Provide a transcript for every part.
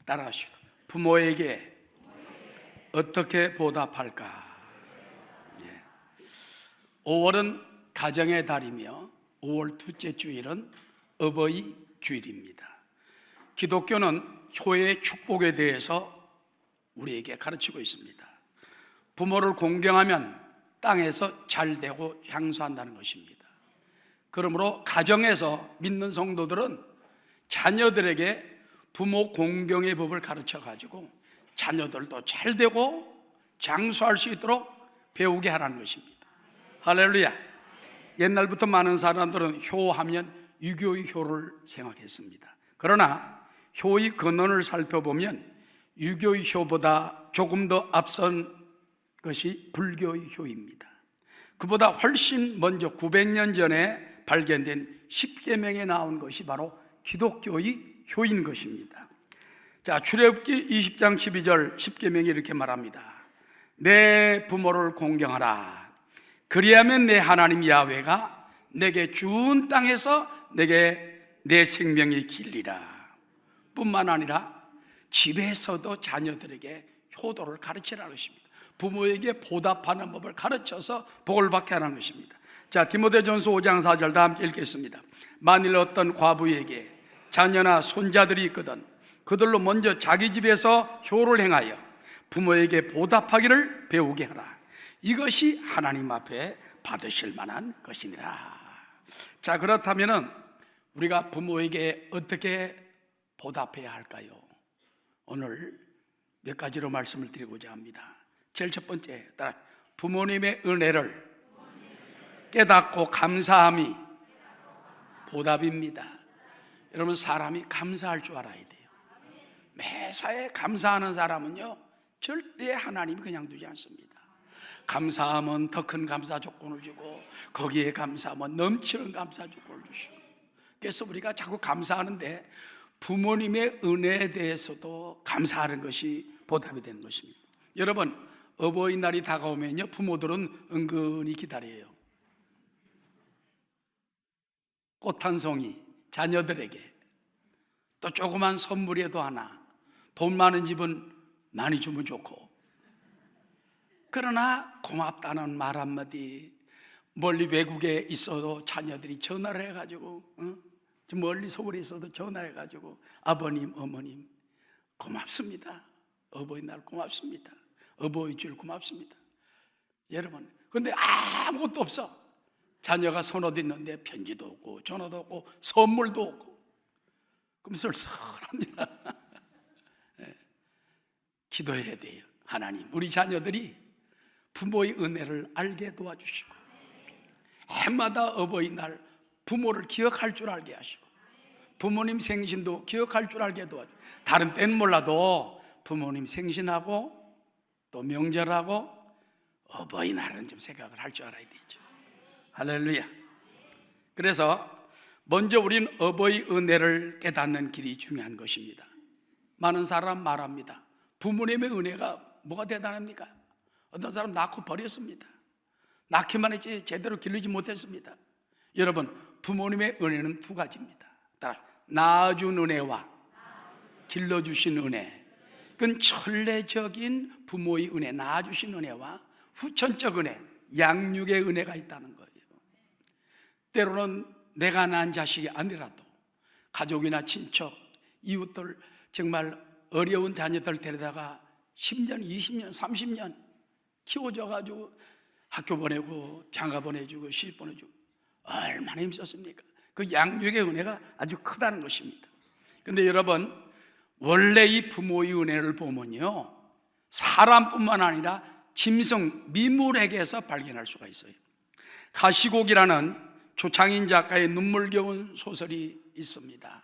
따라하시오. 부모에게 어떻게 보답할까? 5월은 가정의 달이며 5월 둘째 주일은 어버이 주일입니다. 기독교는 효의 축복에 대해서 우리에게 가르치고 있습니다. 부모를 공경하면 땅에서 잘되고 향수한다는 것입니다. 그러므로 가정에서 믿는 성도들은 자녀들에게 부모 공경의 법을 가르쳐 가지고 자녀들도 잘되고 장수할 수 있도록 배우게 하라는 것입니다. 할렐루야. 옛날부터 많은 사람들은 효하면 유교의 효를 생각했습니다. 그러나 효의 근원을 살펴보면 유교의 효보다 조금 더 앞선 것이 불교의 효입니다. 그보다 훨씬 먼저 900년 전에 발견된 십계명에 나온 것이 바로 기독교의 효인 것입니다. 자, 출애굽기 20장 12절 십계명이 이렇게 말합니다. 내 부모를 공경하라. 그리하면 내 하나님 야훼가 내게 준 땅에서 내게 내 생명이 길리라. 뿐만 아니라 집에서도 자녀들에게 효도를 가르치라는 것입니다. 부모에게 보답하는 법을 가르쳐서 복을 받게 하는 것입니다. 자, 디모데전서 5장 4절 다 함께 읽겠습니다. 만일 어떤 과부에게 자녀나 손자들이 있거든 그들로 먼저 자기 집에서 효를 행하여 부모에게 보답하기를 배우게 하라. 이것이 하나님 앞에 받으실 만한 것이니라. 자, 그렇다면 우리가 부모에게 어떻게 보답해야 할까요? 오늘 몇 가지로 말씀을 드리고자 합니다. 제일 첫 번째, 부모님의 은혜를 깨닫고 감사함이 보답입니다. 여러분, 사람이 감사할 줄 알아야 돼요. 매사에 감사하는 사람은요 절대 하나님이 그냥 두지 않습니다. 감사하면 더 큰 감사 조건을 주고 거기에 감사하면 넘치는 감사 조건을 주시고, 그래서 우리가 자꾸 감사하는데 부모님의 은혜에 대해서도 감사하는 것이 보답이 되는 것입니다. 여러분, 어버이날이 다가오면요 부모들은 은근히 기다려요. 꽃 한 송이 자녀들에게, 또 조그만 선물이라도 하나, 돈 많은 집은 많이 주면 좋고, 그러나 고맙다는 말 한마디, 멀리 외국에 있어도 자녀들이 전화를 해가지고 좀 멀리 서울에 있어도 전화해가지고 아버님 어머님 고맙습니다, 어버이날 고맙습니다, 어버이주일 고맙습니다. 여러분, 근데 아무것도 없어. 자녀가 선호도 있는데 편지도 없고 전화도 없고 선물도 없고, 그럼 쓸쓸합니다. 네. 기도해야 돼요. 하나님, 우리 자녀들이 부모의 은혜를 알게 도와주시고 해마다 어버이날 부모를 기억할 줄 알게 하시고 부모님 생신도 기억할 줄 알게 도와주시고, 다른 때는 몰라도 부모님 생신하고 또 명절하고 어버이날은 좀 생각을 할 줄 알아야 되죠. 할렐루야. 그래서 먼저 우린 어버이 은혜를 깨닫는 길이 중요한 것입니다. 많은 사람 말합니다. 부모님의 은혜가 뭐가 대단합니까? 어떤 사람 낳고 버렸습니다. 낳기만 했지 제대로 기르지 못했습니다. 여러분, 부모님의 은혜는 두 가지입니다. 따라, 낳아준 은혜와 길러주신 은혜. 그건 천례적인 부모의 은혜, 낳아주신 은혜와 후천적 은혜, 양육의 은혜가 있다는 거예요. 때로는 내가 낳은 자식이 아니라도 가족이나 친척, 이웃들, 정말 어려운 자녀들 데려다가 10년, 20년, 30년 키워줘가지고 학교 보내고 장가 보내주고 시집 보내주고 얼마나 힘썼습니까? 그 양육의 은혜가 아주 크다는 것입니다. 그런데 여러분, 원래 이 부모의 은혜를 보면요 사람뿐만 아니라 짐승, 미물에게서 발견할 수가 있어요. 가시곡이라는 조창인 작가의 눈물겨운 소설이 있습니다.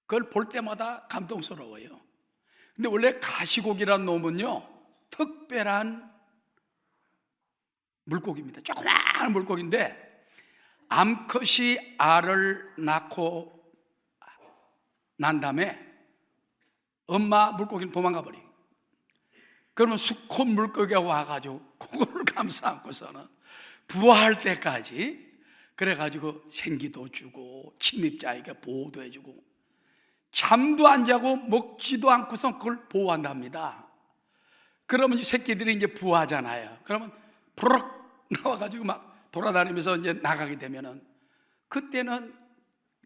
그걸 볼 때마다 감동스러워요. 근데 원래 가시곡이라는 놈은요 특별한 물고기입니다. 조그마한 물고기인데 암컷이 알을 낳고 난 다음에 엄마 물고기는 도망가 버려요. 그러면 수컷 물고기가 와가지고 그걸 감싸 안고서는 부화할 때까지 그래가지고 생기도 주고 침입자에게 보호도 해주고 잠도 안 자고 먹지도 않고서 그걸 보호한답니다. 그러면 이 새끼들이 이제 부화하잖아요. 그러면 부럭 나와가지고 막 돌아다니면서 이제 나가게 되면은, 그때는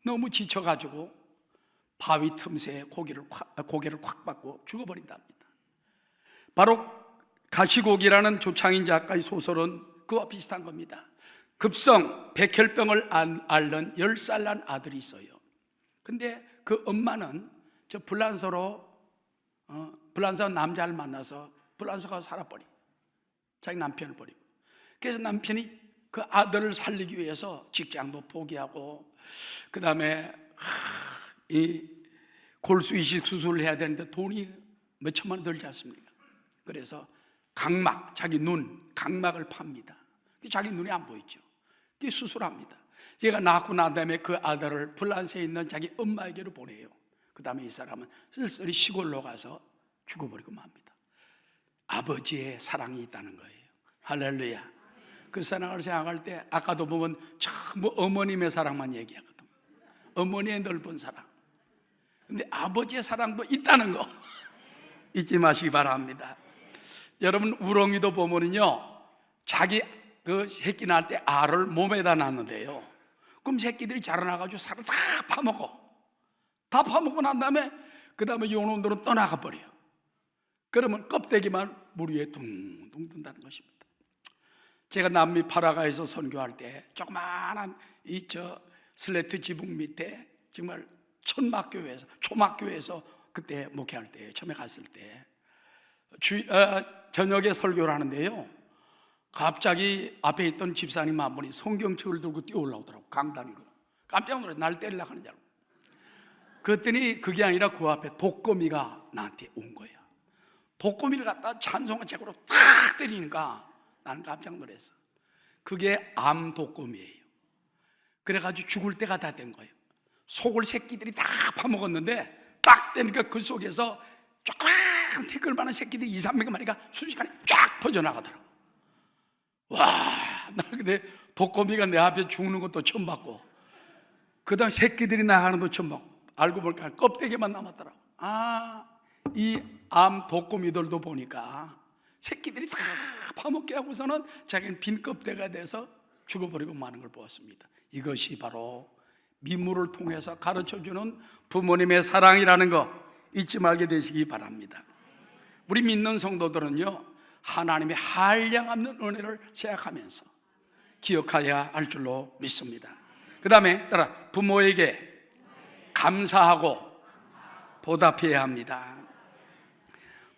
너무 지쳐가지고 바위 틈새에 고개를 콱 받고 죽어버린답니다. 바로 가시고기라는 조창인 작가의 소설은 그와 비슷한 겁니다. 급성 백혈병을 앓는 10살 난 아들이 있어요. 근데 그 엄마는 저 불란서로 불란서 남자를 만나서 불란서 가서 살아버려. 자기 남편을 버리고. 그래서 남편이 그 아들을 살리기 위해서 직장도 포기하고, 그 다음에 이 골수 이식 수술을 해야 되는데 돈이 몇 천만 원 들지 않습니까? 그래서 각막, 자기 눈 각막을 팝니다. 자기 눈이 안 보이죠. 수술합니다. 얘가 낳고 난 다음에 그 아들을 불란서에 있는 자기 엄마에게로 보내요. 그 다음에 이 사람은 쓸쓸히 시골로 가서 죽어버리고 맙니다. 아버지의 사랑이 있다는 거예요. 할렐루야. 그 사랑을 생각할 때 아까도 보면 전부 어머님의 사랑만 얘기하거든. 어머니의 넓은 사랑. 근데 아버지의 사랑도 있다는 거 잊지 마시기 바랍니다. 여러분, 우렁이도 보면은요, 자기 그 새끼 낳을 때 알을 몸에다 놨는데요, 그럼 새끼들이 자라나가지고 살을 다 파먹어. 다 파먹고 난 다음에 그 다음에 요놈들은 떠나가 버려요. 그러면 껍데기만 물 위에 둥둥 든다는 것입니다. 제가 남미 파라과에서 선교할 때 조그마한 슬레트 지붕 밑에 정말 초막교회에서 그때 목회할 때, 처음에 갔을 때 저녁에 설교를 하는데요, 갑자기 앞에 있던 집사님 한 분이 성경책을 들고 뛰어 올라오더라고. 강단 위로. 깜짝 놀라서 날 때리려고 하는 줄 알고. 그랬더니 그게 아니라 그 앞에 독거미가 나한테 온 거야. 독거미를 갖다 찬송가책으로 탁 때리니까 난 깜짝 놀랐어. 그게 암 독거미예요. 그래가지고 죽을 때가 다 된 거예요. 속을 새끼들이 다 파먹었는데 딱 되니까 그 속에서 조그만 티끌만한 새끼들이 200~300마리가 순식간에 쫙 퍼져나가더라고. 와, 나 근데 독거미가 내 앞에 죽는 것도 처음 봤고, 그 다음 새끼들이 나가는 것도 처음 봤고, 알고 보니까 껍데기만 남았더라고. 이 암 독거미들도 보니까 새끼들이 다 파먹게 하고서는 자기는 빈 껍데기가 돼서 죽어버리고 마는 걸 보았습니다. 이것이 바로 미물을 통해서 가르쳐주는 부모님의 사랑이라는 거 잊지 말게 되시기 바랍니다. 우리 믿는 성도들은요, 하나님의 한량없는 은혜를 생각하면서 기억해야 할 줄로 믿습니다. 그 다음에 따라 부모에게 감사하고 보답해야 합니다.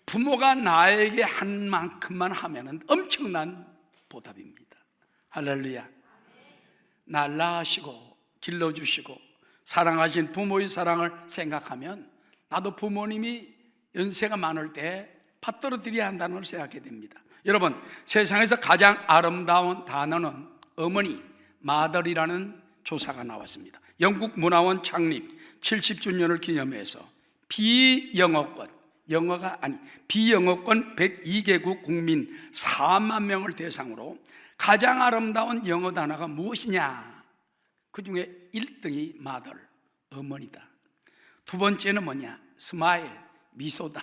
부모가 나에게 한 만큼만 하면은 엄청난 보답입니다. 할렐루야. 날 낳으시고 길러주시고 사랑하신 부모의 사랑을 생각하면 나도 부모님이 연세가 많을 때 받들어드려야 한다는 걸 생각하게 됩니다. 여러분, 세상에서 가장 아름다운 단어는 어머니, 마더이라는 조사가 나왔습니다. 영국 문화원 창립 70주년을 기념해서 비영어권 102개국 국민 4만 명을 대상으로 가장 아름다운 영어 단어가 무엇이냐? 그 중에 1등이 mother, 어머니다. 두 번째는 뭐냐? smile, 미소다.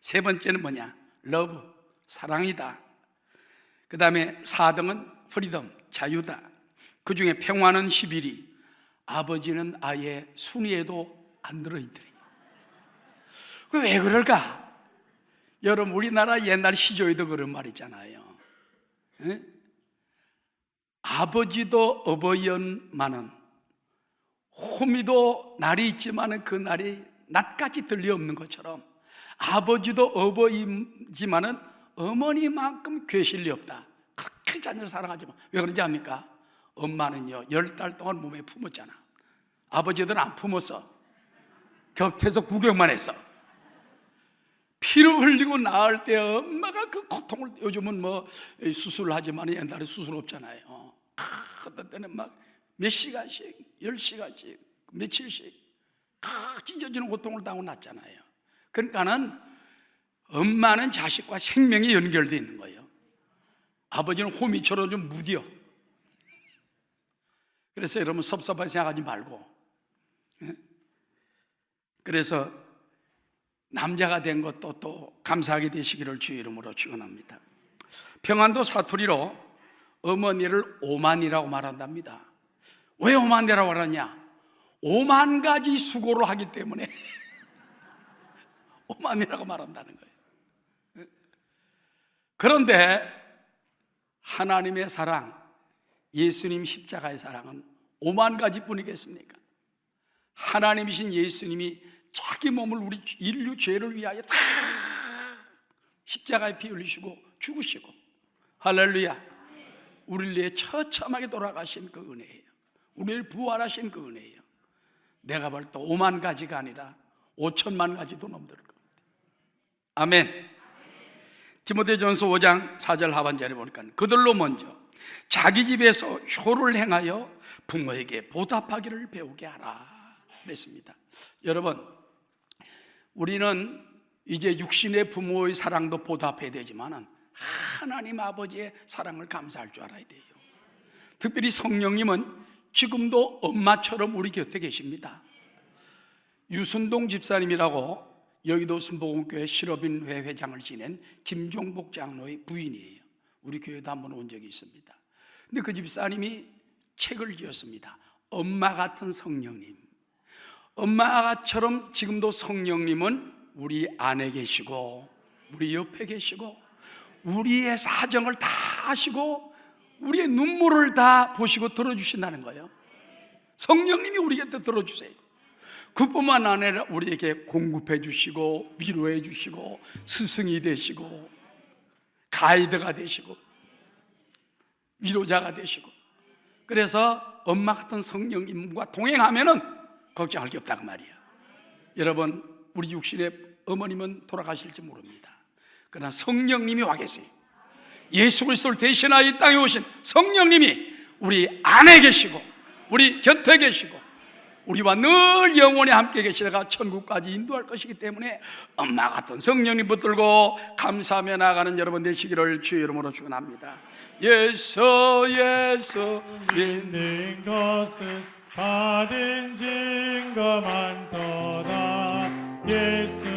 세 번째는 뭐냐? love, 사랑이다. 그 다음에 4등은 freedom, 자유다. 그 중에 평화는 11위. 아버지는 아예 순위에도 안 들어있더래. 왜 그럴까? 여러분, 우리나라 옛날 시조에도 그런 말 있잖아요. 에? 아버지도 어버이연마는 호미도 날이 있지만은 그 날이 낮까지 들려없는 것처럼 아버지도 어버이지만은 어머니만큼 괴실이 없다. 그렇게 자녀를 사랑하지만 왜 그런지 압니까? 엄마는요 10달 동안 몸에 품었잖아. 아버지들은 안 품었어. 곁에서 구경만 했어. 피를 흘리고 나을 때 엄마가 그 고통을, 요즘은 뭐 수술을 하지만 옛날에 수술 없잖아요. 어떤 때는 막 몇 시간씩, 10시간씩, 며칠씩 찢어지는 고통을 당하고 났잖아요. 그러니까는 엄마는 자식과 생명이 연결되어 있는 거예요. 아버지는 호미처럼 좀 무뎌. 그래서 여러분 섭섭하게 생각하지 말고 그래서 남자가 된 것도 또 감사하게 되시기를 주의 이름으로 축원합니다. 평안도 사투리로 어머니를 오만이라고 말한답니다. 왜 오만이라고 하느냐? 5만 가지 수고를 하기 때문에 오만이라고 말한다는 거예요. 그런데 하나님의 사랑, 예수님 십자가의 사랑은 5만 가지 뿐이겠습니까? 하나님이신 예수님이 자기 몸을 우리 인류 죄를 위하여 다 십자가에 피 흘리시고 죽으시고, 할렐루야, 우리를 위해 처참하게 돌아가신 그 은혜예요. 우리를 부활하신 그 은혜예요. 내가 볼 때 5만 가지가 아니라 5천만 가지도 넘들 겁니다. 아멘. 디모데전서 5장 4절 하반절에 보니까 그들로 먼저 자기 집에서 효를 행하여 부모에게 보답하기를 배우게 하라 그랬습니다. 여러분, 우리는 이제 육신의 부모의 사랑도 보답해야 되지만 하나님 아버지의 사랑을 감사할 줄 알아야 돼요. 특별히 성령님은 지금도 엄마처럼 우리 곁에 계십니다. 유순동 집사님이라고 여의도 순복음교회 실업인회 회장을 지낸 김종복 장로의 부인이에요. 우리 교회도 한번 온 적이 있습니다. 근데 그 집사님이 책을 지었습니다. 엄마 같은 성령님. 엄마처럼 지금도 성령님은 우리 안에 계시고 우리 옆에 계시고 우리의 사정을 다 아시고 우리의 눈물을 다 보시고 들어주신다는 거예요. 성령님이 우리 곁에 들어주세요. 그뿐만 아니라 우리에게 공급해 주시고 위로해 주시고 스승이 되시고 가이드가 되시고 위로자가 되시고, 그래서 엄마 같은 성령님과 동행하면은 걱정할 게 없다고 말이야. 여러분, 우리 육신의 어머님은 돌아가실지 모릅니다. 그러나 성령님이 와 계세요. 예수 그리스도를 대신하여 이 땅에 오신 성령님이 우리 안에 계시고 우리 곁에 계시고 우리와 늘 영원히 함께 계시다가 천국까지 인도할 것이기 때문에 엄마 같은 성령님 붙들고 감사하며 나가는 여러분 되시기를 주의 이름으로 축원합니다. 예수 믿는 것은 받은 증거 많도다. 예수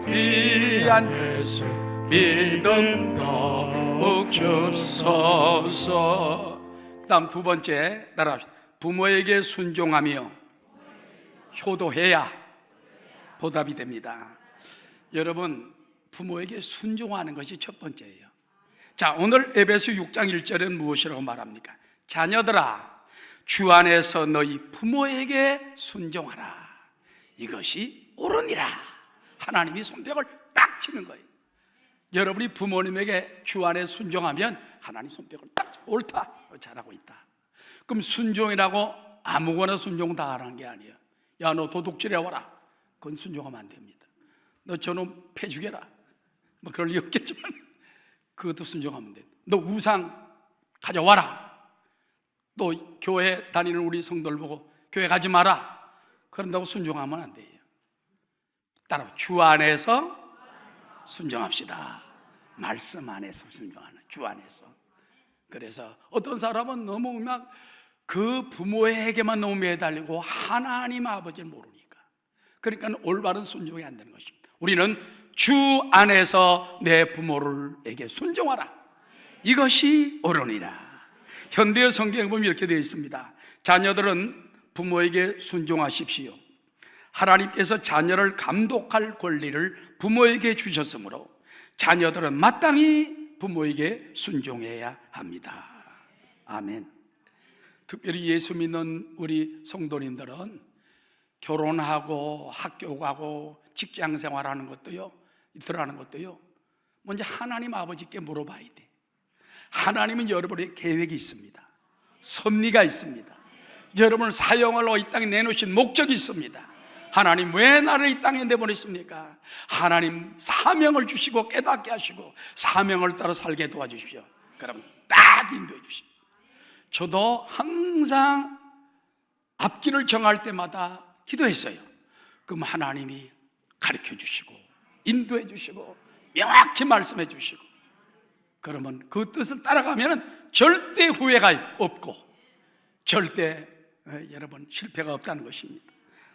귀한 예수 믿음 더욱 주소서. 그 다음 두 번째 따라합시다. 부모에게 순종하며 효도해야 보답이 됩니다. 여러분, 부모에게 순종하는 것이 첫 번째예요. 자, 오늘 에베소 6장 1절은 무엇이라고 말합니까? 자녀들아, 주 안에서 너희 부모에게 순종하라. 이것이 옳으니라. 하나님이 손뼉을 딱 치는 거예요. 여러분이 부모님에게 주 안에 순종하면 하나님 손뼉을 딱 치고 옳다, 잘하고 있다. 그럼 순종이라고 아무거나 순종 다 하라는 게 아니에요. 야, 너 도둑질해 와라. 그건 순종하면 안 됩니다. 너 저놈 패 죽여라. 뭐 그럴 리 없겠지만 그것도 순종하면 돼. 너 우상 가져와라. 또 교회 다니는 우리 성도들 보고 교회 가지 마라. 그런다고 순종하면 안 돼요. 따라 주 안에서 순종합시다. 말씀 안에서 순종하는, 주 안에서. 그래서 어떤 사람은 너무 막 그 부모에게만 너무 매달리고 하나님 아버지를 모르니까, 그러니까 올바른 순종이 안 되는 것입니다. 우리는 주 안에서 내 부모에게 순종하라. 이것이 옳으니라. 현대의 성경에 보면 이렇게 되어 있습니다. 자녀들은 부모에게 순종하십시오. 하나님께서 자녀를 감독할 권리를 부모에게 주셨으므로 자녀들은 마땅히 부모에게 순종해야 합니다. 아멘. 특별히 예수 믿는 우리 성도님들은 결혼하고 학교 가고 직장 생활하는 것도요, 들어가는 것도요, 먼저 하나님 아버지께 물어봐야 돼. 하나님은 여러분의 계획이 있습니다. 섭리가 있습니다. 여러분을 사용하러 이 땅에 내놓으신 목적이 있습니다. 하나님 왜 나를 이 땅에 내보냈습니까? 하나님 사명을 주시고 깨닫게 하시고 사명을 따라 살게 도와주십시오. 그럼 딱 인도해 주십시오. 저도 항상 앞길을 정할 때마다 기도했어요. 그럼 하나님이 가르쳐 주시고 인도해 주시고 명확히 말씀해 주시고, 그러면 그 뜻을 따라가면 절대 후회가 없고 절대 여러분 실패가 없다는 것입니다.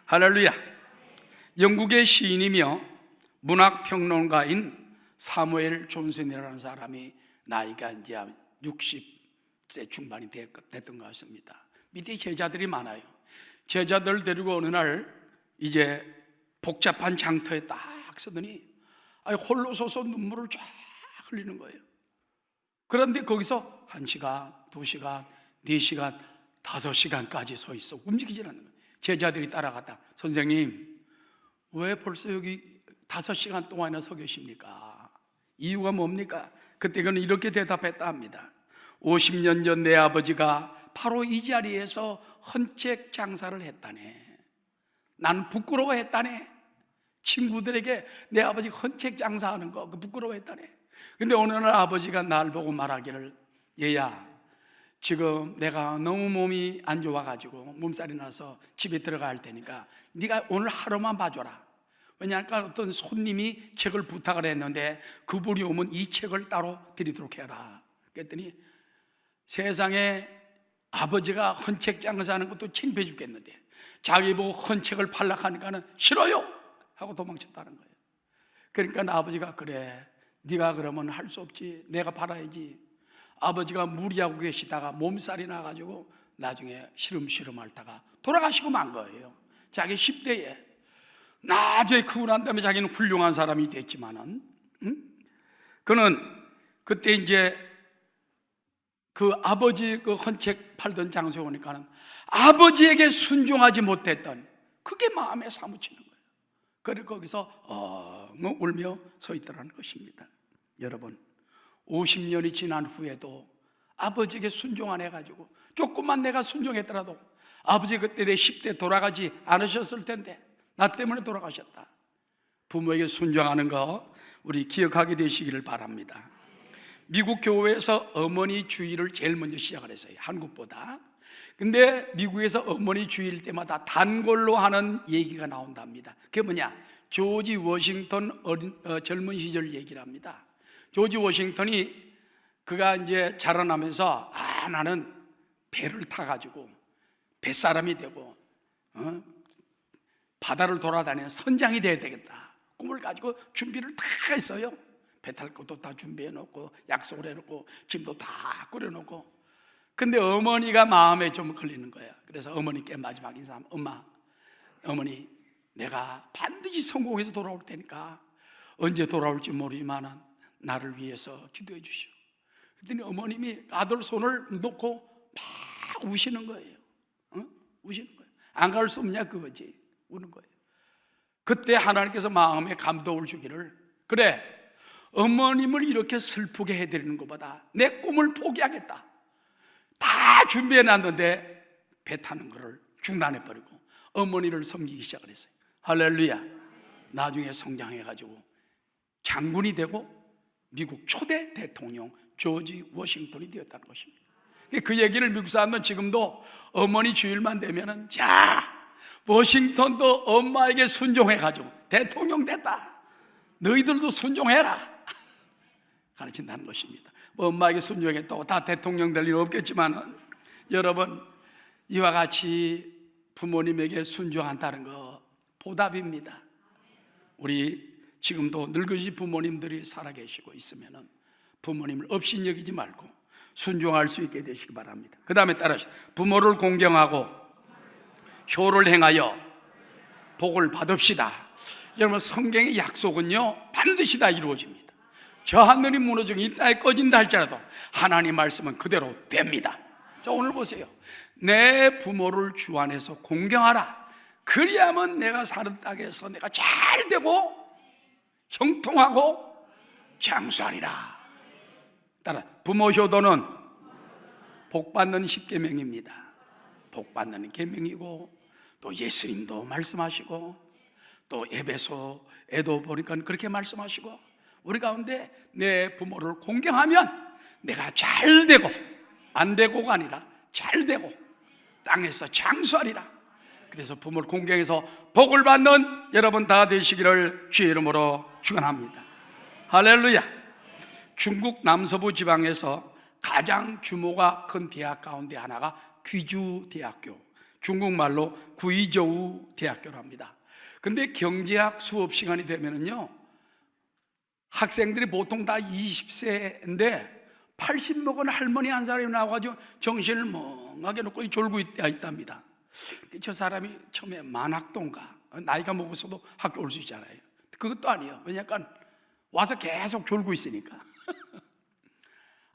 할렐루야. 영국의 시인이며 문학평론가인 사무엘 존슨이라는 사람이 나이가 이제 60세 중반이 됐던 것 같습니다. 밑에 제자들이 많아요. 제자들 데리고 어느 날 이제 복잡한 장터에 딱 서더니 홀로 서서 눈물을 쫙 흘리는 거예요. 그런데 거기서 1시간, 2시간, 4시간, 5시간까지 서 있어 움직이지 않는 거예요. 제자들이 따라갔다. 선생님, 왜 벌써 여기 5시간 동안이나 서 계십니까? 이유가 뭡니까? 그때 그는 이렇게 대답했다 합니다. 50년 전 내 아버지가 바로 이 자리에서 헌책 장사를 했다네. 난 부끄러워했다네. 친구들에게 내 아버지 헌책 장사하는 거 부끄러워했다네. 근데 어느 날 아버지가 날 보고 말하기를, 얘야, 지금 내가 너무 몸이 안 좋아가지고 몸살이 나서 집에 들어가야 할 테니까 네가 오늘 하루만 봐줘라. 왜냐하면 어떤 손님이 책을 부탁을 했는데 그분이 오면 이 책을 따로 드리도록 해라. 그랬더니 세상에 아버지가 헌책 장사하는 것도 창피해 죽겠는데 자기 보고 헌책을 팔라고 하니까는 싫어요 하고 도망쳤다는 거예요. 그러니까 아버지가, 그래, 네가 그러면 할 수 없지, 내가 팔아야지. 아버지가 무리하고 계시다가 몸살이 나가지고 나중에 시름시름 앓다가 돌아가시고 만 거예요. 자기 10대에. 나중에 크고 난 다음에 자기는 훌륭한 사람이 됐지만은, 그는 그때 이제 그 아버지 그 헌책 팔던 장소에 오니까는 아버지에게 순종하지 못했던 그게 마음에 사무치는 거예요. 그리고 거기서 울며 서 있더라는 것입니다. 여러분, 50년이 지난 후에도 아버지에게 순종 안 해가지고 조금만 내가 순종했더라도 아버지 그때 내 10대 돌아가지 않으셨을 텐데 나 때문에 돌아가셨다. 부모에게 순종하는 거 우리 기억하게 되시기를 바랍니다. 미국 교회에서 어머니 주일을 제일 먼저 시작을 했어요, 한국보다. 근데 미국에서 어머니 주일 때마다 단골로 하는 얘기가 나온답니다. 그게 뭐냐? 조지 워싱턴 젊은 시절 얘기를 합니다. 조지 워싱턴이 그가 이제 자라나면서 나는 배를 타가지고 뱃사람이 되고 바다를 돌아다니는 선장이 돼야 되겠다 꿈을 가지고 준비를 다 했어요. 배 탈 것도 다 준비해 놓고 약속을 해놓고 짐도 다 꾸려놓고. 근데 어머니가 마음에 좀 걸리는 거예요. 그래서 어머니께 마지막 인사하면, 어머니 내가 반드시 성공해서 돌아올 테니까 언제 돌아올지 모르지만 나를 위해서 기도해 주시오. 그랬더니 어머님이 아들 손을 놓고 막 우시는 거예요. 우시는 거예요. 안 갈 수 없냐 그거지. 우는 거예요. 그때 하나님께서 마음에 감동을 주기를, 그래, 어머님을 이렇게 슬프게 해드리는 것보다 내 꿈을 포기하겠다. 다 준비해 놨는데 배 타는 거를 중단해버리고 어머니를 섬기기 시작을 했어요. 할렐루야. 나중에 성장해가지고 장군이 되고 미국 초대 대통령 조지 워싱턴이 되었다는 것입니다. 그 얘기를 미국 사람은 지금도 어머니 주일만 되면은, 자, 워싱턴도 엄마에게 순종해가지고 대통령 됐다, 너희들도 순종해라 가르친다는 것입니다. 뭐 엄마에게 순종했다고 다 대통령 될 일 없겠지만 여러분, 이와 같이 부모님에게 순종한다는 거 보답입니다. 우리 지금도 늙으신 부모님들이 살아계시고 있으면 부모님을 업신여기지 말고 순종할 수 있게 되시기 바랍니다. 그 다음에 따라서 부모를 공경하고 효를 행하여 복을 받읍시다. 여러분, 성경의 약속은요 반드시 다 이루어집니다. 저 하늘이 무너지고 이 땅이 꺼진다 할지라도 하나님 말씀은 그대로 됩니다. 자, 오늘 보세요. 내 부모를 주 안에서 공경하라. 그리하면 내가 사는 땅에서 내가 잘 되고 형통하고 장수하리라. 따라 부모 효도는 복받는 10계명입니다. 복받는 계명이고, 또 예수님도 말씀하시고, 또 에베소에도 보니까 그렇게 말씀하시고, 우리 가운데 내 부모를 공경하면 내가 잘 되고, 안 되고가 아니라 잘 되고 땅에서 장수하리라. 그래서 부모를 공경해서 복을 받는 여러분 다 되시기를 주의 이름으로 축원합니다. 할렐루야. 중국 남서부 지방에서 가장 규모가 큰 대학 가운데 하나가 귀주 대학교, 중국말로 구이저우 대학교랍니다. 근데 경제학 수업 시간이 되면은요, 학생들이 보통 다 20세인데 80 먹은 할머니 한 사람이 나와가지고 정신을 멍하게 놓고 졸고 있답니다. 저 사람이 처음에 만학도인가, 나이가 먹어서도 학교 올 수 있잖아요. 그것도 아니에요. 왜냐하면 와서 계속 졸고 있으니까.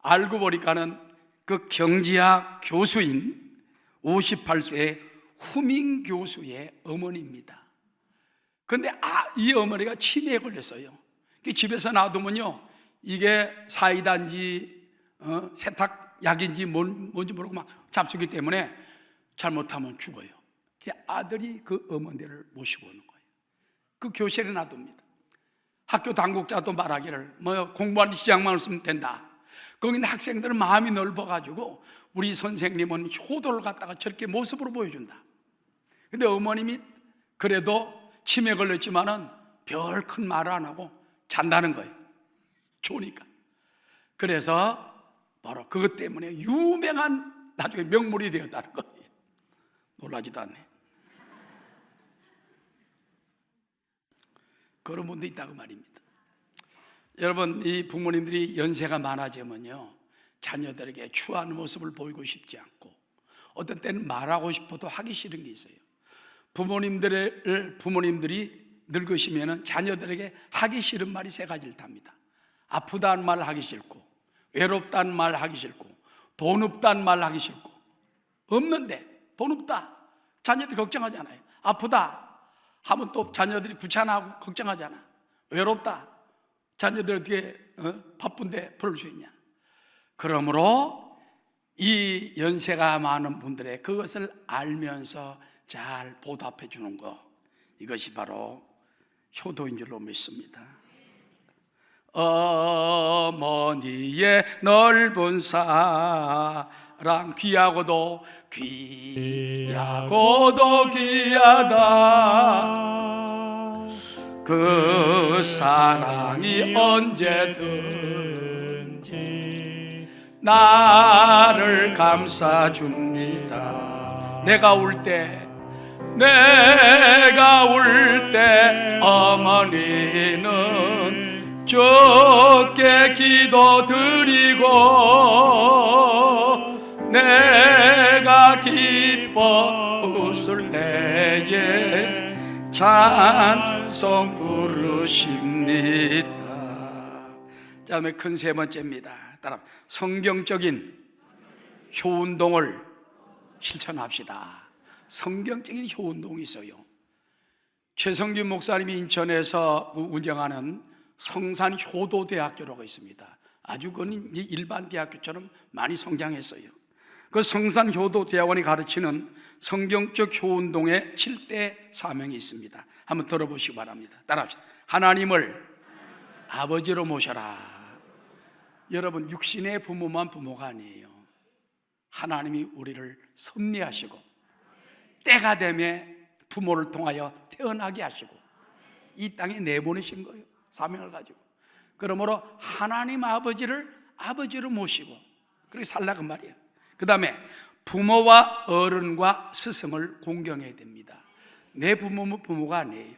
알고 보니까는 그 경제학 교수인 58세의 후민 교수의 어머니입니다. 근데 이 어머니가 치매에 걸렸어요. 집에서 놔두면요, 이게 사이다인지 세탁약인지 뭔지 모르고 막 잡수기 때문에 잘못하면 죽어요. 아들이 그 어머니를 모시고 오는 거예요. 그 교실에 놔둡니다. 학교 당국자도 말하기를 공부하는 시장만 없으면 된다. 거기 있는 학생들은 마음이 넓어가지고 우리 선생님은 효도를 갖다가 저렇게 모습으로 보여준다. 근데 어머님이 그래도 치매 걸렸지만은 별 큰 말을 안 하고 잔다는 거예요. 좋으니까. 그래서 바로 그것 때문에 유명한 나중에 명물이 되었다는 거예요. 놀라지도 않네. 그런 분도 있다고 말입니다. 여러분, 이 부모님들이 연세가 많아지면요, 자녀들에게 추한 모습을 보이고 싶지 않고 어떤 때는 말하고 싶어도 하기 싫은 게 있어요. 부모님들이 늙으시면 자녀들에게 하기 싫은 말이 세 가지를 답니다. 아프다는 말 하기 싫고, 외롭다는 말 하기 싫고, 돈 없다는 말 하기 싫고. 없는데 돈 없다, 자녀들이 걱정하잖아요. 아프다 하면 또 자녀들이 귀찮아하고 걱정하잖아. 외롭다, 자녀들 어떻게 바쁜데 부를 수 있냐. 그러므로 이 연세가 많은 분들의 그것을 알면서 잘 보답해 주는 것, 이것이 바로 효도인 줄로 믿습니다. 어머니의 넓은 사랑, 귀하고도 귀하다. 그 사랑이 언제든지 나를 감싸줍니다. 내가 울 때 어머니는 주께 기도드리고 내가 기뻐 웃을 때에 찬송 부르십니다. 자, 다음에 큰 세 번째입니다. 따라 성경적인 효운동을 실천합시다. 성경적인 효운동이 있어요. 최성균 목사님이 인천에서 운영하는 성산효도대학교라고 있습니다. 아주 그건 일반 대학교처럼 많이 성장했어요. 그 성산효도대학원이 가르치는 성경적 효운동의 7대 사명이 있습니다. 한번 들어보시기 바랍니다. 따라합시다. 하나님을 아버지로 모셔라. 여러분, 육신의 부모만 부모가 아니에요. 하나님이 우리를 섭리하시고 때가 되면 부모를 통하여 태어나게 하시고 이 땅에 내보내신 거예요. 사명을 가지고. 그러므로 하나님 아버지를 아버지로 모시고 그렇게 살라고 말이에요. 그 다음에 부모와 어른과 스승을 공경해야 됩니다. 내 부모는 부모가 아니에요.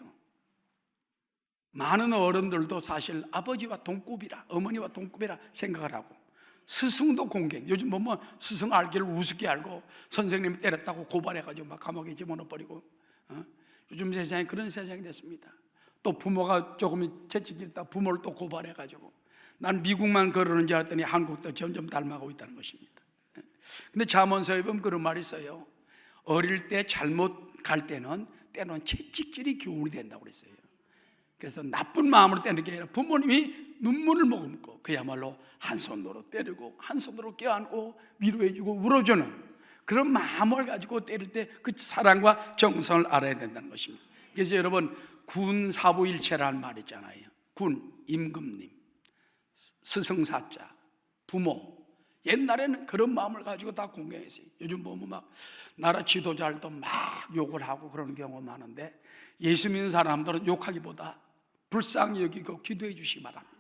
많은 어른들도 사실 아버지와 동급이라, 어머니와 동급이라 생각을 하고, 스승도 공경. 요즘 보면 스승 알기를 우습게 알고 선생님이 때렸다고 고발해가지고 막 감옥에 집어넣어버리고, 요즘 세상에 그런 세상이 됐습니다. 또 부모가 조금 채찍질다 부모를 또 고발해가지고, 난 미국만 그러는 줄 알았더니 한국도 점점 닮아가고 있다는 것입니다. 근데 잠언서에 보면 그런 말이 있어요. 어릴 때 잘못 갈 때는 때로는 채찍질이 교훈이 된다고 그랬어요. 그래서 나쁜 마음으로 때리는 게 아니라 부모님이 눈물을 머금고 그야말로 한 손으로 때리고 한 손으로 껴안고 위로해주고 울어주는 그런 마음을 가지고 때릴 때 그 사랑과 정성을 알아야 된다는 것입니다. 그래서 여러분, 군사부일체라는 말 있잖아요. 군, 임금님, 스승사자, 부모. 옛날에는 그런 마음을 가지고 다 공경했어요. 요즘 보면 막 나라 지도자들도 막 욕을 하고 그런 경우가 많은데, 예수 믿는 사람들은 욕하기보다 불쌍히 여기고 기도해 주시기 바랍니다.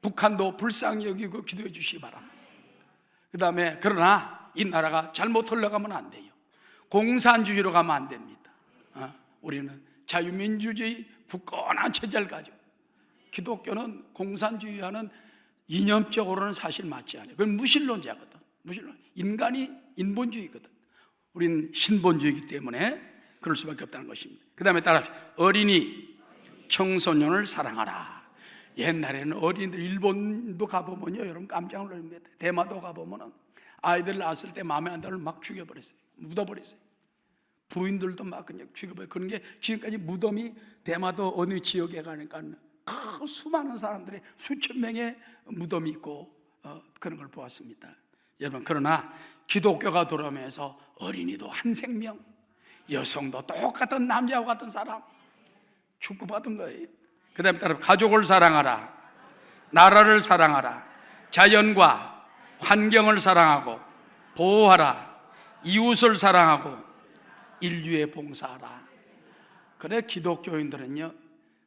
북한도 불쌍히 여기고 기도해 주시기 바랍니다. 그 다음에 그러나 이 나라가 잘못 흘러가면 안 돼요. 공산주의로 가면 안 됩니다. 우리는 자유민주주의 굳건한 체제를 가지고, 기독교는 공산주의와는 이념적으로는 사실 맞지 않아요. 그건 무신론자거든. 무신론. 인간이 인본주의거든. 우리는 신본주의이기 때문에 그럴 수밖에 없다는 것입니다. 그 다음에 따라합시다. 어린이, 청소년을 사랑하라. 옛날에는 어린이들, 일본도 가보면요, 여러분 깜짝 놀랍니다. 대마도 가보면은 아이들 낳았을 때 마음에 안 들면 막 죽여버렸어요. 묻어버렸어요. 부인들도 막 그냥 죽여버려요. 그런 게 지금까지 무덤이 대마도 어느 지역에 가니까 그 수많은 사람들의 수천 명의 무덤이 있고 그런 걸 보았습니다. 여러분, 그러나 기독교가 들어오면서 어린이도 한 생명, 여성도 똑같은 남자와 같은 사람 축복받은 거예요. 그 다음에 따라 가족을 사랑하라, 나라를 사랑하라, 자연과 환경을 사랑하고 보호하라, 이웃을 사랑하고 인류에 봉사하라. 그래 기독교인들은요,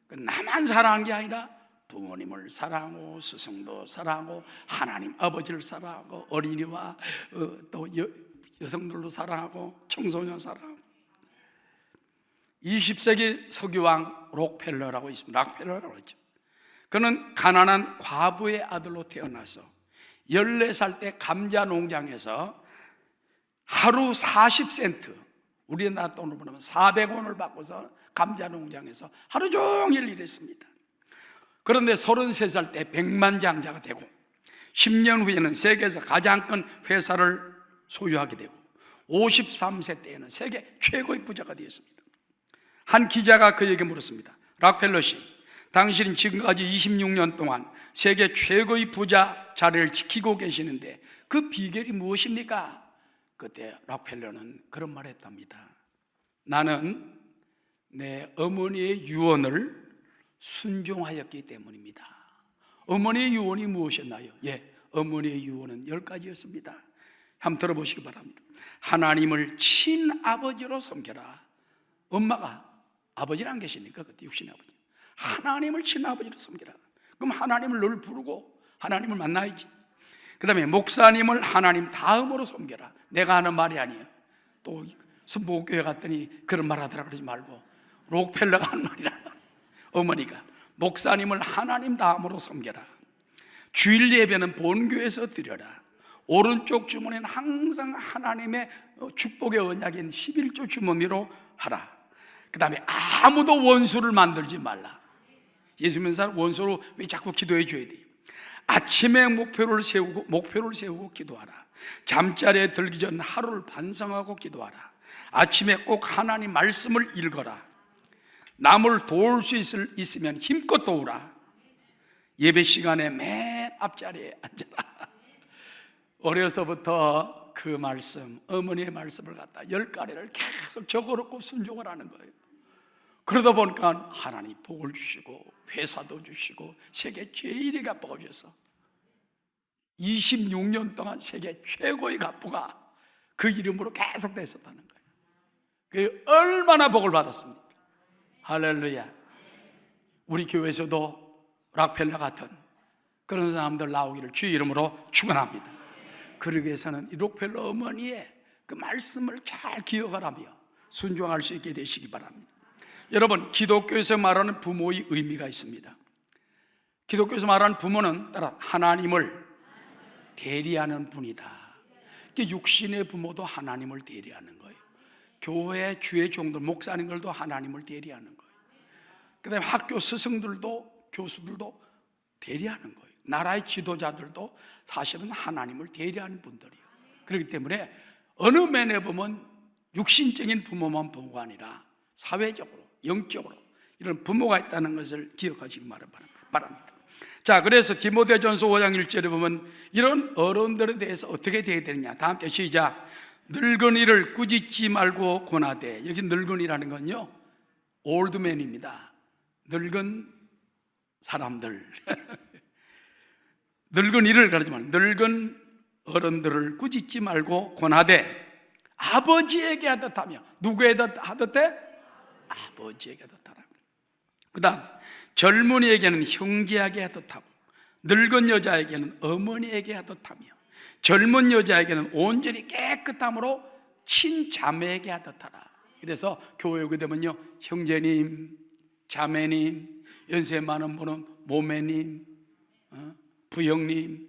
나만 사랑하는 게 아니라 부모님을 사랑하고 스승도 사랑하고 하나님 아버지를 사랑하고 어린이와 또 여성들도 사랑하고 청소년 사랑하고. 20세기 석유왕 록펠러라고 있습니다. 록펠러라고 했죠. 그는 가난한 과부의 아들로 태어나서 14살 때 감자 농장에서 하루 40센트, 우리나라 돈으로 보면 400원을 받고서 감자 농장에서 하루 종일 일했습니다. 그런데 33살 때 백만장자가 되고 10년 후에는 세계에서 가장 큰 회사를 소유하게 되고 53세 때에는 세계 최고의 부자가 되었습니다. 한 기자가 그에게 물었습니다. 록펠러 씨, 당신은 지금까지 26년 동안 세계 최고의 부자 자리를 지키고 계시는데 그 비결이 무엇입니까? 그때 록펠러는 그런 말을 했답니다. 나는 내 어머니의 유언을 순종하였기 때문입니다. 어머니의 유언이 무엇이었나요? 어머니의 유언은 10가지였습니다. 한번 들어보시기 바랍니다. 하나님을 친아버지로 섬겨라. 엄마가, 아버지는 안 계시니까 그때 육신의 아버지, 하나님을 친아버지로 섬겨라. 그럼 하나님을 늘 부르고 하나님을 만나야지. 그 다음에 목사님을 하나님 다음으로 섬겨라. 내가 하는 말이 아니에요. 또 순복음교회 갔더니 그런 말 하더라 그러지 말고 록펠러가 한 말이라. 어머니가 목사님을 하나님 다음으로 섬겨라. 주일 예배는 본교에서 드려라. 오른쪽 주머니는 항상 하나님의 축복의 언약인 11조 주머니로 하라. 그 다음에 아무도 원수를 만들지 말라. 예수 믿는 사람 원수로 왜 자꾸 기도해 줘야 돼요? 아침에 목표를 세우고 기도하라. 잠자리에 들기 전 하루를 반성하고 기도하라. 아침에 꼭 하나님 말씀을 읽어라. 남을 도울 수 있으면 힘껏 도우라. 예배 시간에 맨 앞자리에 앉아라. 어려서부터 그 말씀, 어머니의 말씀을 갖다 10가지를 계속 적어놓고 순종을 하는 거예요. 그러다 보니까 하나님 복을 주시고 회사도 주시고 세계 제일의 갑부가 주셔서 26년 동안 세계 최고의 갑부가 그 이름으로 계속 됐었다는 거예요. 그게 얼마나 복을 받았습니까? 할렐루야. 우리 교회에서도 록펠러 같은 그런 사람들 나오기를 주의 이름으로 축원합니다. 그러기 위해서는 이 록펠러 어머니의 그 말씀을 잘 기억하라며 순종할 수 있게 되시기 바랍니다. 여러분, 기독교에서 말하는 부모의 의미가 있습니다. 기독교에서 말하는 부모는 따라 하나님을 대리하는 분이다. 육신의 부모도 하나님을 대리하는 거예요. 교회 주의 종들, 목사님들도 하나님을 대리하는 거예요. 그 다음에 학교 스승들도, 교수들도 대리하는 거예요. 나라의 지도자들도 사실은 하나님을 대리하는 분들이에요. 그렇기 때문에 어느 면에 보면 육신적인 부모만 부모가 아니라 사회적으로, 영적으로 이런 부모가 있다는 것을 기억하시기 바랍니다. 자, 그래서 디모데전서 5장 1절에 보면 이런 어른들에 대해서 어떻게 되어야 되느냐. 다 함께 시작. 늙은이를 꾸짖지 말고 권하되. 여기 늙은이라는 건요, 올드맨입니다. 늙은 사람들. 늙은이를 가르치지 말고 늙은 어른들을 꾸짖지 말고 권하되 아버지에게 하듯하며. 누구에게 하듯해? 아버지에게 하듯하라. 그 다음 젊은이에게는 형제에게 하듯하고 늙은 여자에게는 어머니에게 하듯하며 젊은 여자에게는 온전히 깨끗함으로 친자매에게 하듯하라. 그래서 교회 오게 되면요, 형제님, 자매님, 연세 많은 분은 모매님, 부형님,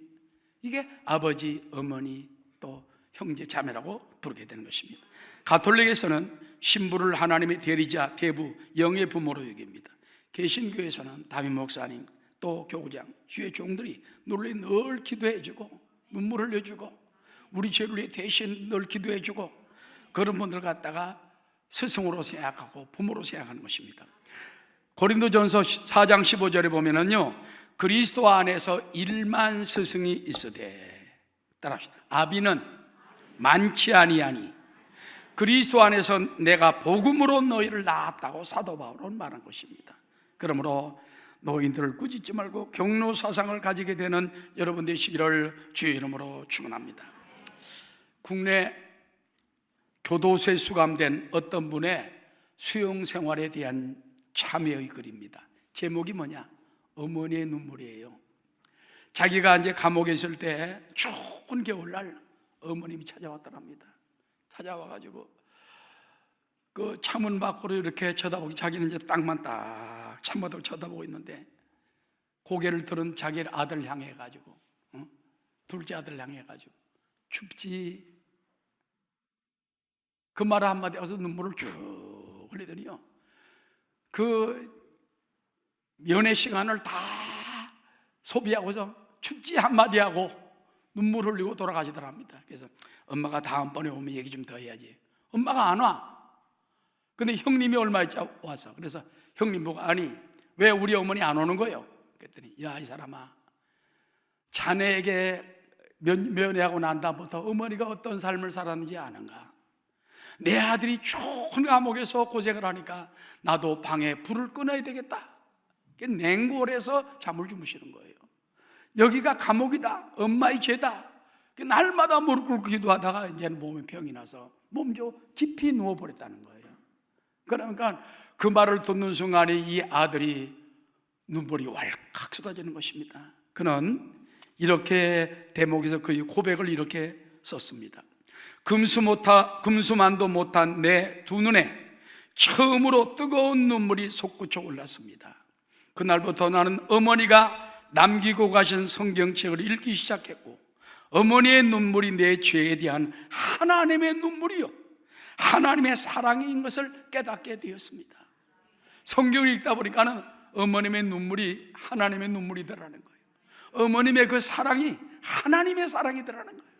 이게 아버지, 어머니, 또 형제, 자매라고 부르게 되는 것입니다. 가톨릭에서는 신부를 하나님의 대리자, 대부, 영의 부모로 여깁니다. 개신교에서는 담임 목사님, 또 교구장, 주의 종들이 늘 기도해주고 눈물 흘려주고 우리 죄를 위해 대신 늘 기도해주고 그런 분들 갖다가 스승으로 생각하고 부모로 생각하는 것입니다. 고린도전서 4장 15절에 보면은요, 그리스도 안에서 1만 스승이 있으되, 따라합시다. 아비는 많지 아니하니 그리스도 안에서 내가 복음으로 너희를 낳았다고 사도 바울은 말한 것입니다. 그러므로 노인들을 꾸짖지 말고 경로 사상을 가지게 되는 여러분 되시기를 주의 이름으로 축원합니다. 국내 교도소에 수감된 어떤 분의 수용 생활에 대한 참여의 글입니다. 제목이 뭐냐? 어머니의 눈물이에요. 자기가 이제 감옥에 있을 때 추운 겨울날 어머님이 찾아왔더랍니다. 찾아와가지고 그 창문 밖으로 이렇게 쳐다보고, 자기는 이제 땅만 딱 참마다 쳐다보고 있는데 고개를 들은 자기 아들 향해 가지고, 둘째 아들 향해 가지고 춥지? 그 말 한마디 해서 눈물을 쭉 흘리더니요, 그 연애 시간을 다 소비하고서 춥지 한마디 하고 눈물 흘리고 돌아가시더랍니다. 그래서 엄마가 다음번에 오면 얘기 좀 더 해야지. 엄마가 안 와. 근데 형님이 얼마 있자 와서, 그래서 형님 보고, 아니 왜 우리 어머니 안 오는 거예요? 그랬더니, 야 이 사람아, 자네에게 면회하고 난 다음부터 어머니가 어떤 삶을 살았는지 아는가? 내 아들이 좋은 감옥에서 고생을 하니까 나도 방에 불을 끊어야 되겠다. 냉골에서 잠을 주무시는 거예요. 여기가 감옥이다, 엄마의 죄다. 날마다 무릎 꿇고 기도하다가 이제는 몸에 병이 나서 몸져 깊이 누워버렸다는 거예요. 그러니까 그 말을 듣는 순간에 이 아들이 눈물이 왈칵 쏟아지는 것입니다. 그는 이렇게 대목에서 그 고백을 이렇게 썼습니다. 금수만도 못한 내 두 눈에 처음으로 뜨거운 눈물이 솟구쳐 올랐습니다. 그날부터 나는 어머니가 남기고 가신 성경책을 읽기 시작했고, 어머니의 눈물이 내 죄에 대한 하나님의 눈물이요, 하나님의 사랑인 것을 깨닫게 되었습니다. 성경을 읽다 보니까는 어머님의 눈물이 하나님의 눈물이더라는 거예요. 어머님의 그 사랑이 하나님의 사랑이더라는 거예요.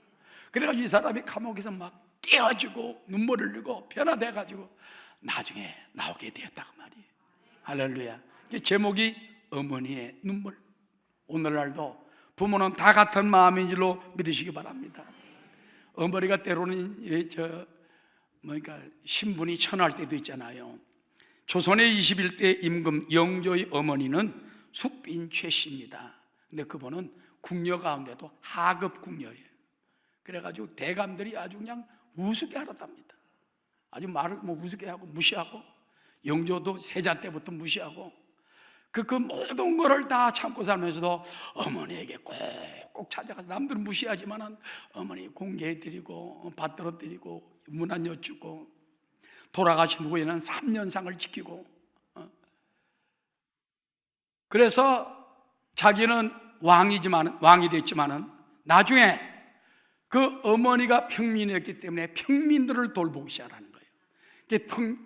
그래가지고 이 사람이 감옥에서 막 깨어지고 눈물 흘리고 변화돼가지고 나중에 나오게 되었다고 말이에요. 할렐루야. 제목이 어머니의 눈물. 오늘날도 부모는 다 같은 마음인 줄로 믿으시기 바랍니다. 어머니가 때로는 신분이 천할 때도 있잖아요. 조선의 21대 임금 영조의 어머니는 숙빈 최씨입니다. 근데 그분은 궁녀 가운데도 하급 궁녀예요. 그래가지고 대감들이 아주 그냥 우습게 하렸답니다. 아주 말을 우습게 하고 무시하고, 영조도 세자 때부터 무시하고, 그 모든 거를 다 참고 살면서도 어머니에게 꼭 찾아가서, 남들은 무시하지만은 어머니 공개해드리고 받들어드리고 문안 여쭙고, 돌아가신 후에는 3년상을 지키고, 그래서 자기는 왕이 됐지만은 나중에 그 어머니가 평민이었기 때문에 평민들을 돌보기 시작하는 거예요.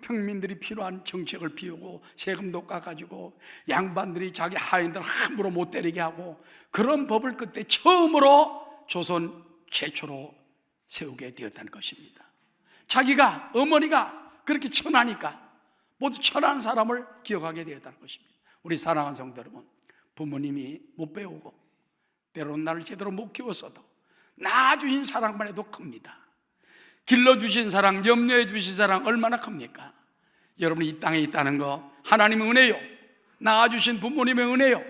평민들이 필요한 정책을 피우고 세금도 깎아주고 양반들이 자기 하인들 함부로 못 때리게 하고, 그런 법을 그때 처음으로 조선 최초로 세우게 되었다는 것입니다. 자기가, 어머니가 그렇게 천하니까 모두 천한 사람을 기억하게 되었다는 것입니다. 우리 사랑하는 성도 여러분, 부모님이 못 배우고 때로는 나를 제대로 못 키웠어도 낳아주신 사랑만 해도 큽니다. 길러주신 사랑, 염려해 주신 사랑 얼마나 큽니까? 여러분이 이 땅에 있다는 거 하나님의 은혜요, 낳아주신 부모님의 은혜요.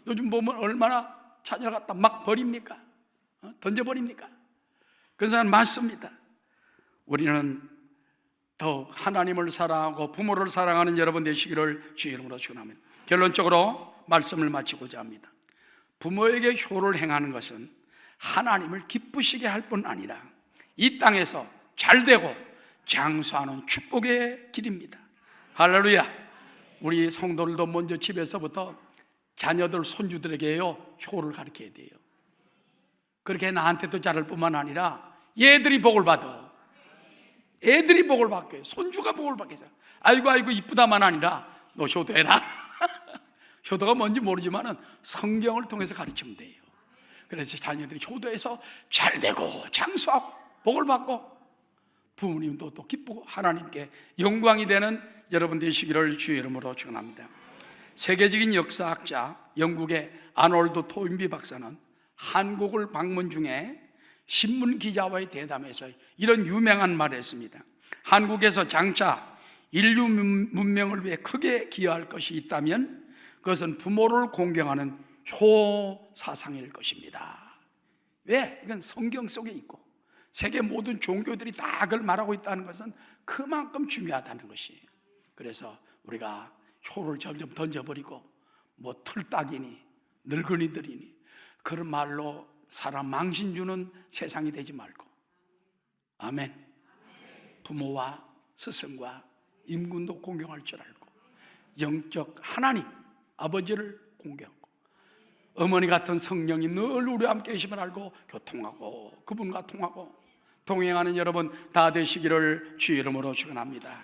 요즘 보면 얼마나 자녀를 갖다 막 버립니까? 던져버립니까? 그런 사람 많습니다. 우리는 더욱 하나님을 사랑하고 부모를 사랑하는 여러분 되시기를 주의 이름으로 축원합니다. 결론적으로 말씀을 마치고자 합니다. 부모에게 효를 행하는 것은 하나님을 기쁘시게 할 뿐 아니라 이 땅에서 잘되고 장수하는 축복의 길입니다. 할렐루야. 우리 성도들도 먼저 집에서부터 자녀들, 손주들에게요 효를 가르쳐야 돼요. 그렇게 나한테도 잘할 뿐만 아니라 얘들이 복을 받아. 애들이 복을 받게, 손주가 복을 받게. 아이고 이쁘다만 아니라 너 효도해라. 효도가 뭔지 모르지만 성경을 통해서 가르치면 돼요. 그래서 자녀들이 효도해서 잘되고 장수하고 복을 받고 부모님도 또 기쁘고 하나님께 영광이 되는 여러분 되시기를 주의 이름으로 축원합니다. 세계적인 역사학자 영국의 아놀드 토인비 박사는 한국을 방문 중에 신문 기자와의 대담에서 이런 유명한 말을 했습니다. 한국에서 장차 인류 문명을 위해 크게 기여할 것이 있다면 그것은 부모를 공경하는 효 사상일 것입니다. 왜? 이건 성경 속에 있고 세계 모든 종교들이 다 그걸 말하고 있다는 것은 그만큼 중요하다는 것이에요. 그래서 우리가 효를 점점 던져버리고 뭐 틀딱이니 늙은이들이니 그런 말로 사람 망신 주는 세상이 되지 말고, 아멘. 부모와 스승과 임금도 공경할 줄 알고 영적 하나님 아버지를 공경하고 어머니 같은 성령이 늘 우리와 함께 계심을 알고 교통하고 그분과 통하고 동행하는 여러분 다 되시기를 주의 이름으로 축원합니다.